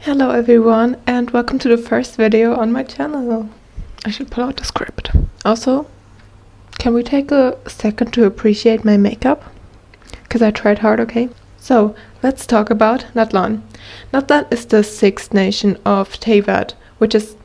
Hello everyone and welcome to the first video on my channel. I should pull out the script. Also, can we take a second to appreciate my makeup? Because I tried hard, okay? So, let's talk about Natlan. Natlan is the sixth nation of Teyvat, which is...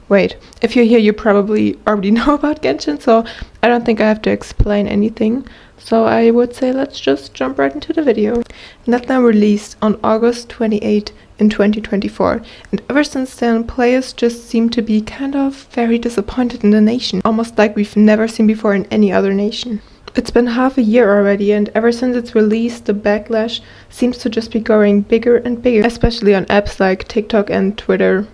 Wait, if you're here you probably already know about Genshin, so I don't think I have to explain anything. So I would say let's just jump right into the video. Natlan released on August 28 in 2024, and ever since then players just seem to be kind of very disappointed in the nation, almost like we've never seen before in any other nation. It's been half a year already, and ever since its release the backlash seems to just be growing bigger and bigger, especially on apps like TikTok and Twitter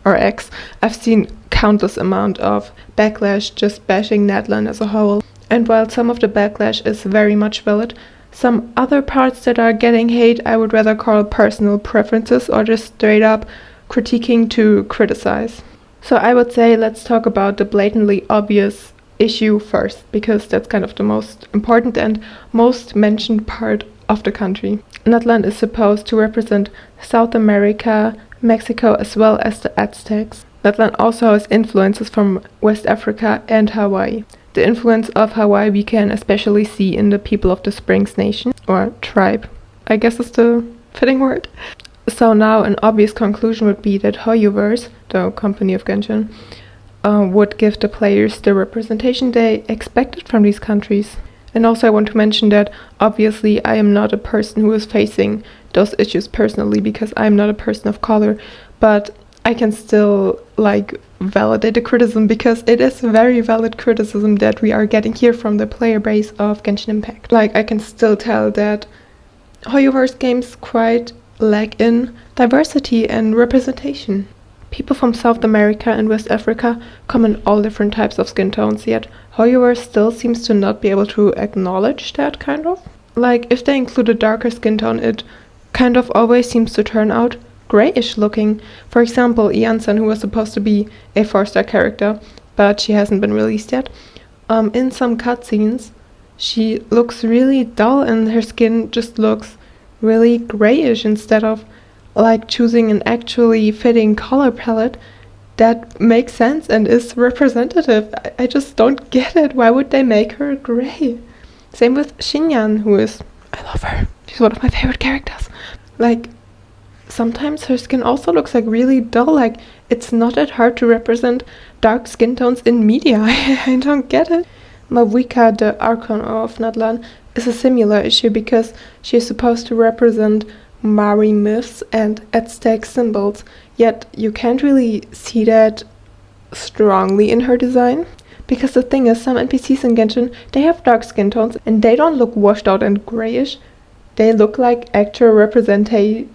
or X. I've seen countless amount of backlash just bashing Natlan as a whole. And while some of the backlash is very much valid, some other parts that are getting hate I would rather call personal preferences or just straight up critiquing to criticize. So I would say let's talk about the blatantly obvious issue first, because that's kind of the most important and most mentioned part of the country. Natlan is supposed to represent South America, Mexico as well as the Aztecs. Natlan also has influences from West Africa and Hawaii. The influence of Hawaii we can especially see in the people of the Springs Nation, or tribe, I guess is the fitting word. So now an obvious conclusion would be that HOYUverse, the company of Genshin, would give the players the representation they expected from these countries. And also I want to mention that obviously I am not a person who is facing those issues personally, because I am not a person of color, but I can still validate the criticism, because it is very valid criticism that we are getting here from the player base of Genshin Impact. I can still tell that HOYUverse games quite lack in diversity and representation. People from South America and West Africa come in all different types of skin tones, yet HOYUverse still seems to not be able to acknowledge that, kind of. If they include a darker skin tone, it kind of always seems to turn out grayish looking. For example, Iansan, who was supposed to be a 4-star character, but she hasn't been released yet. In some cutscenes, she looks really dull and her skin just looks really grayish, instead of choosing an actually fitting color palette that makes sense and is representative. I just don't get it. Why would they make her gray? Same with Xinyan, who is... I love her. She's one of my favorite characters. Sometimes her skin also looks really dull. It's not that hard to represent dark skin tones in media. I don't get it. Mawika, the Archon of Natlan, is a similar issue, because she is supposed to represent Mari myths and Aztec symbols, yet you can't really see that strongly in her design. Because the thing is, some NPCs in Genshin, they have dark skin tones and they don't look washed out and grayish. They look like actual representing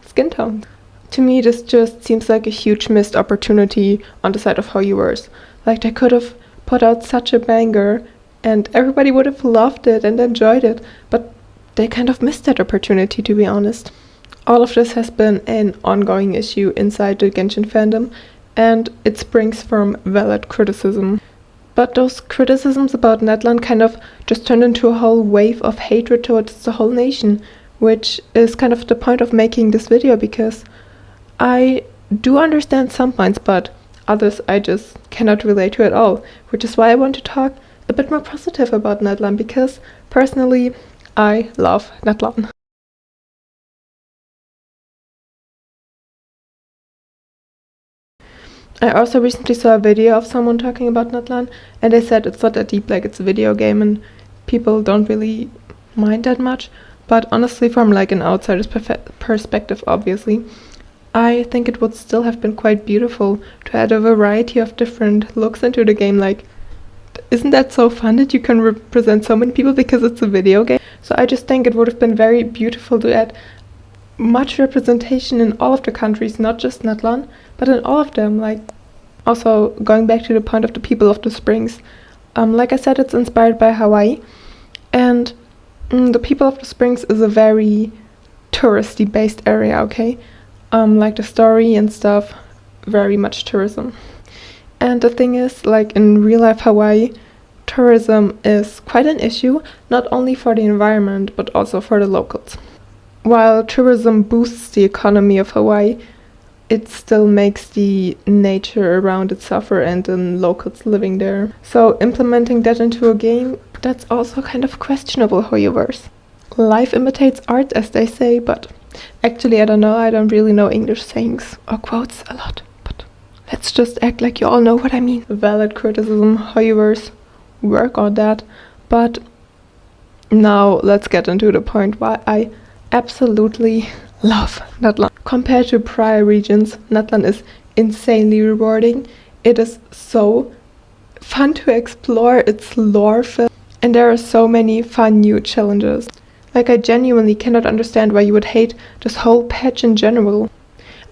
skin tones. To me, this just seems like a huge missed opportunity on the side of HOYUverse. They could have put out such a banger and everybody would have loved it and enjoyed it, but they kind of missed that opportunity, to be honest. All of this has been an ongoing issue inside the Genshin fandom, and it springs from valid criticism. But those criticisms about Natlan kind of just turned into a whole wave of hatred towards the whole nation, which is kind of the point of making this video, because I do understand some points, but others I just cannot relate to at all, which is why I want to talk a bit more positive about Natlan, because personally I love Natlan. I also recently saw a video of someone talking about Natlan, and they said it's not that deep, it's a video game and people don't really mind that much. But honestly, from an outsider's perspective, obviously, I think it would still have been quite beautiful to add a variety of different looks into the game. Isn't that so fun that you can represent so many people because it's a video game? So I just think it would have been very beautiful to add much representation in all of the countries, not just Natlan, but in all of them. Also going back to the point of the people of the Springs, like I said, it's inspired by Hawaii, and the people of the Springs is a very touristy based area, okay? The story and stuff, very much tourism. And the thing is, in real life Hawaii, tourism is quite an issue, not only for the environment but also for the locals. while tourism boosts the economy of Hawaii, it still makes the nature around it suffer and the locals living there. So implementing that into a game, that's also kind of questionable, Hoyoverse. Life imitates art, as they say, but actually I don't know, I don't really know English sayings or quotes a lot, but let's just act like you all know what I mean. Valid criticism, Hoyoverse, work on that. But now let's get into the point why I absolutely love Natlan. Compared to prior regions, Natlan is insanely rewarding. It is so fun to explore, it's lore filled, and there are so many fun new challenges. Like, I genuinely cannot understand why you would hate this whole patch in general.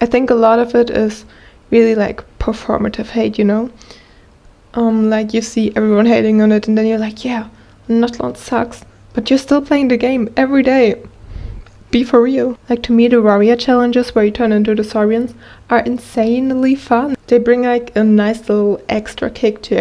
I think a lot of it is really like performative hate, you know? Like you see everyone hating on it and then you're like, yeah, Natlan sucks, but you're still playing the game every day. Be for real. Like, to me, the warrior challenges where you turn into the Saurians are insanely fun. They bring like a nice little extra kick to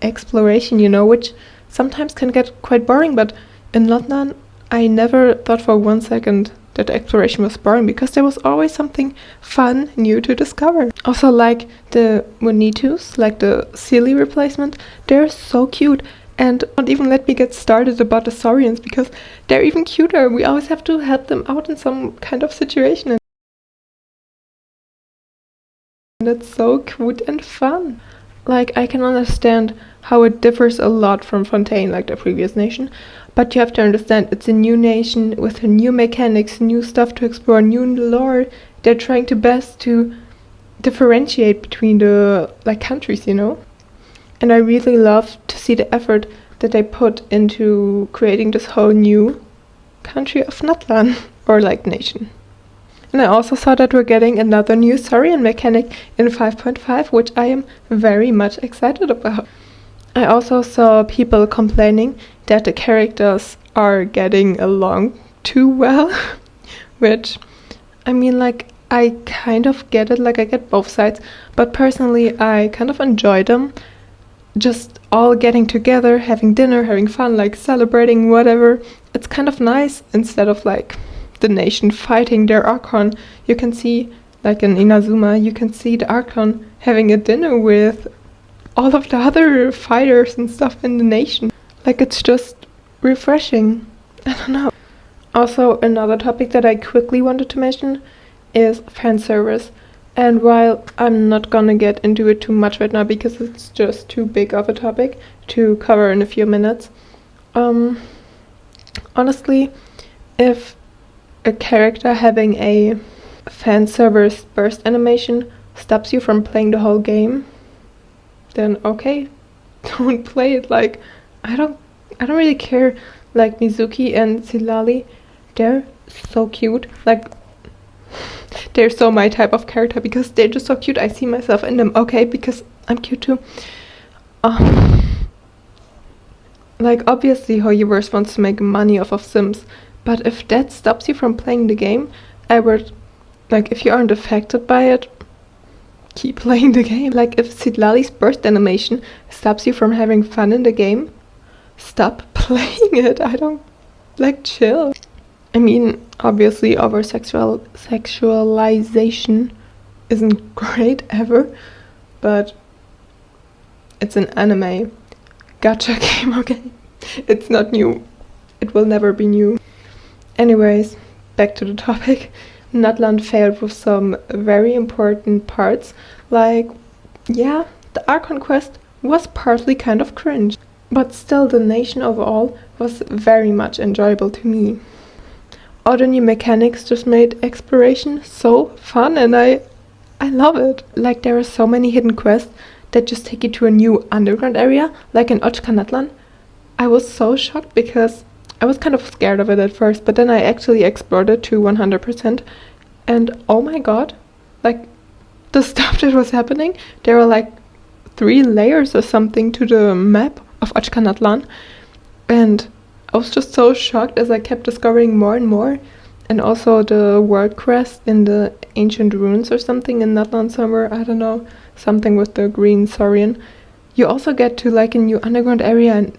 exploration, you know, which sometimes can get quite boring, but in Natlan, I never thought for 1 second that exploration was boring, because there was always something fun new to discover. Also, like the Monitus, like the Sealy replacement, they're so cute. And don't even let me get started about the Saurians, because they're even cuter. We always have to help them out in some kind of situation. And it's so cute and fun. Like, I can understand how it differs a lot from Fontaine, like the previous nation. But you have to understand, it's a new nation with new mechanics, new stuff to explore, new lore. They're trying to best to differentiate between the like countries, you know? And I really love to see the effort that they put into creating this whole new country of Natlan, or like nation. And I also saw that we're getting another new Saurian mechanic in 5.5, which I am very much excited about. I also saw people complaining that the characters are getting along too well, which, I mean, like, I kind of get it, like I get both sides, but personally I kind of enjoy them. Just all getting together, having dinner, having fun, like celebrating, whatever. It's kind of nice, instead of like the nation fighting their Archon. You can see, like in Inazuma, you can see the Archon having a dinner with all of the other fighters and stuff in the nation. Like, it's just refreshing. I don't know. Also, another topic that I quickly wanted to mention is fan service. And while I'm not gonna get into it too much right now, because it's just too big of a topic to cover in a few minutes, honestly, if a character having a fan service burst animation stops you from playing the whole game, then okay, don't play it. Like, I don't really care. Like, Mizuki and Silali, they're so cute. Like, they're so my type of character, because they're just so cute. I see myself in them, okay, because I'm cute too. Like, obviously Hoyoverse wants to make money off of Sims, but if that stops you from playing the game, I would, like, if you aren't affected by it, keep playing the game. Like, if Sidlali's burst animation stops you from having fun in the game, stop playing it. I don't, like, chill. I mean, obviously over sexualization isn't great ever, but it's an anime gacha game, okay? It's not new. It will never be new. Anyways, back to the topic. Natlan failed with some very important parts, like, yeah, the Archon quest was partly kind of cringe, but still the nation overall was very much enjoyable to me. All the new mechanics just made exploration so fun, and I love it. Like, there are so many hidden quests that just take you to a new underground area, like in HATES Natlan. I was so shocked, because I was kind of scared of it at first, but then I actually explored it to 100%, and oh my god, like, the stuff that was happening, there were like 3 layers or something to the map of HATES Natlan, and I was just so shocked as I kept discovering more and more. And also the world crest in the ancient ruins or something in Natlan somewhere, I don't know, something with the green Saurian. You also get to like a new underground area, and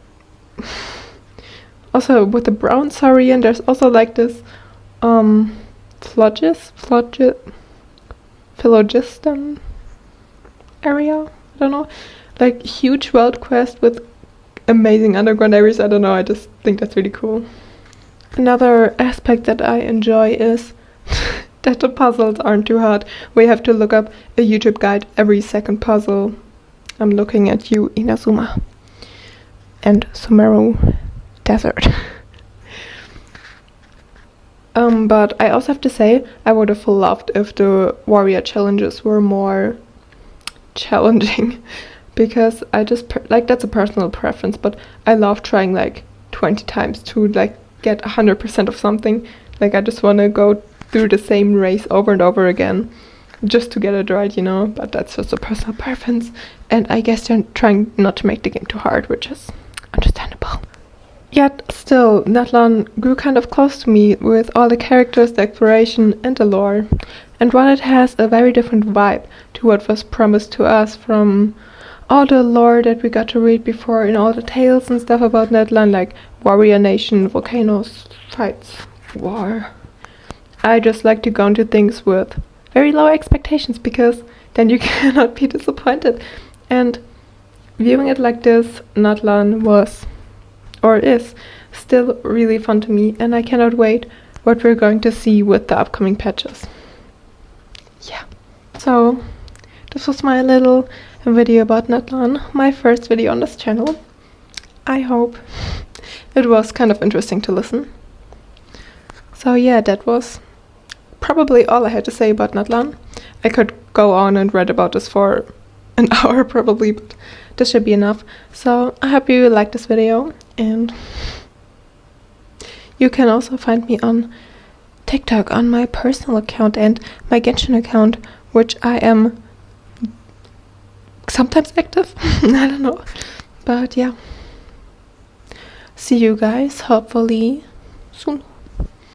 also with the brown Saurian there's also like this phlogiston area. I don't know, like huge world quest with amazing underground areas. I don't know, I just think that's really cool. Another aspect that I enjoy is that the puzzles aren't too hard. We have to look up a YouTube guide every second puzzle. I'm looking at you, Inazuma and Sumeru Desert. But I also have to say, I would have loved if the warrior challenges were more challenging, because I just like, that's a personal preference, but I love trying like 20 times to like get 100% of something. Like I just want to go through the same race over and over again just to get it right, you know, but that's just a personal preference, and I guess they're trying not to make the game too hard, which is understandable. Yet still, Natlan grew kind of close to me with all the characters, the exploration and the lore. And while it has a very different vibe to what was promised to us from all the lore that we got to read before in all the tales and stuff about Natlan, like warrior nation, volcanoes, fights, war, I just like to go into things with very low expectations, because then you cannot be disappointed. And viewing it like this, Natlan was, or is, still really fun to me, and I cannot wait what we're going to see with the upcoming patches. Yeah. So, this was my little video about Natlan, my first video on this channel. I hope it was kind of interesting to listen. So yeah, that was probably all I had to say about Natlan. I could go on and read about this for an hour probably, but this should be enough. So I hope you liked this video, and you can also find me on TikTok on my personal account and my Genshin account, which I am sometimes active. I don't know, but yeah. See you guys hopefully soon.